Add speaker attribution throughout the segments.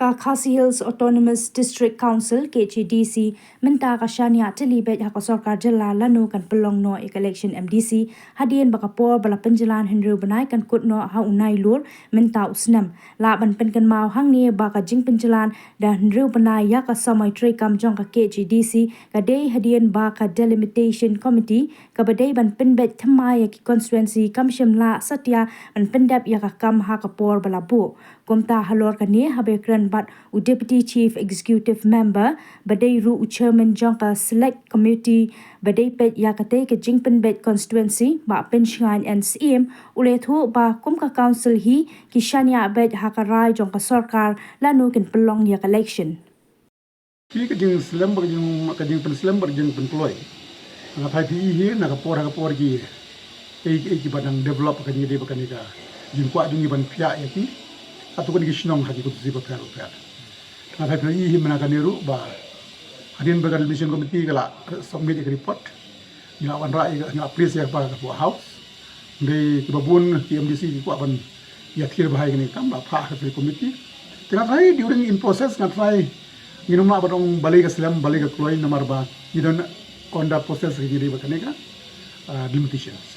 Speaker 1: ka Khasi Hills Autonomous District Council KHDC menta ka shania telibet ha ka sarkar jala lanu kan pelong no election MDC hadien bakapor bala penjalan Henry Banai kan kutno ha unai lur menta usnam la ban pen kan mau hang ni baka jing penjalan dan Henry Banai ya ka samai tre kam jong ka KHDC ka dei hadien baka delimitation committee ka badai ban pen bet thamai ya ki constituency kam shimla satya ban pendap ya ka kam ha ka por bala bu komta halor kani habe bat u deputy chief executive member badai ru chairman jangka select committee badai pet yakate ke jingpen bet constituency ba penshan NCM ule thu ba kum ka council hi kishania bet hakarai jangka sarkar lanu ken pelong yak election
Speaker 2: ki ke jing slam ba jing ka jing pen slam ba jing pen ploy nga phai pi hi na ka por gi ki badang develop ka ni de ba ka ni ka jing kwa jing ban pya ya ki atau kan kisnong hagi ko ziba pero na phai phai hi mana kaniru ba hadin bagal mission committee kala submit a report ni awan rai ni please ya ba ko house de babun MDC ko aban ya thir bahai ni kam ba pha ka committee tengah try during in process ngat try minumna badong balai ka selam balai ka kloin nomor ba you don't on the process gi ba kaneka limitations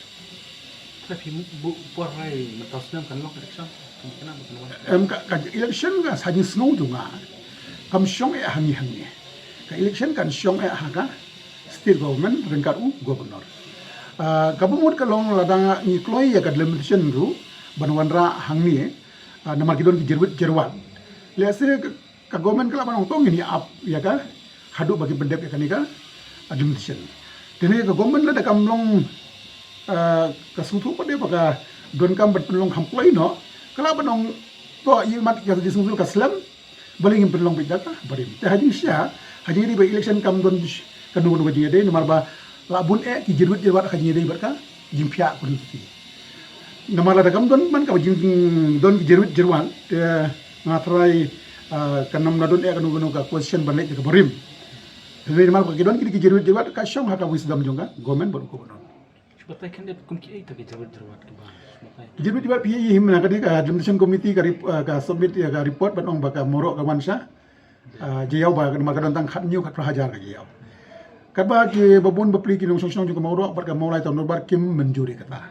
Speaker 3: tapi bu porai matasnam kan lok election
Speaker 2: election ka sajin snow dunga kam syong hangi ka election kan syong haka state government rengkat governor kabumut ka long ladang ni kloi ya ka limitation ru banwanra hangi nama kidon ki jerwat lese ka government kala banong tong ni up ya ka hadu bagi pendep ya kanika limitation dene ka government la da kam long ka sutu pa de baka don kam bat long hamploi no kala banong to yimat ya di sungsul ka slam baling penlong bidaka barim te haji sya haji di ba election kam don kanu no gaji de nomor ba labun ki jirut jirwat haji de barka jimpia kun ti nomor la kam don man ka jing don ki jirut jirwan te ngatrai kanam na don kanu ka question banai ka barim te nomor ka don ki jirut jirwat ka syong ha ka wisdom jonga government baru ko non
Speaker 3: batai kan de kum ki ai ta jirut jirwat ki ba
Speaker 2: jadi tiba pi him na kadi ka admission committee ka submit ka report banong baka morok ka wansha jiyau ba ka tentang khat new khat hajar ka jiyau kaba ki babun bapli ki nong song juga morok bar ka maulai tahun bar kim menjuri kata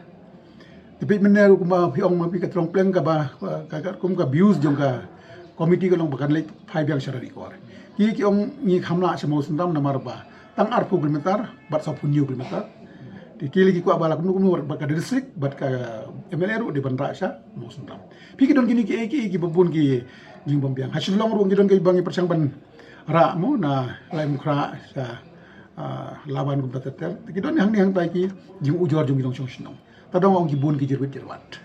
Speaker 2: tapi meneru kuma piong ma pi ka trong pleng ka ba ka kum ka views jong ka committee ka long bakan lek 5 yang syarari ko ki ong ni khamla semau sendam namar ba tang arpu kilometer bat 10 kilometer kili ki ko abala kunu ka district bat ka MLR di ban rasha mo suntam piki don kini ki babun ki jing bombiang hasil long ru don ki bangi persang ban ra mo na laim kra sa laban kum tatel ki don hang ni hang tai ki jing ujor jing dong song sinong tadong ong ki bun ki jirwit jirwat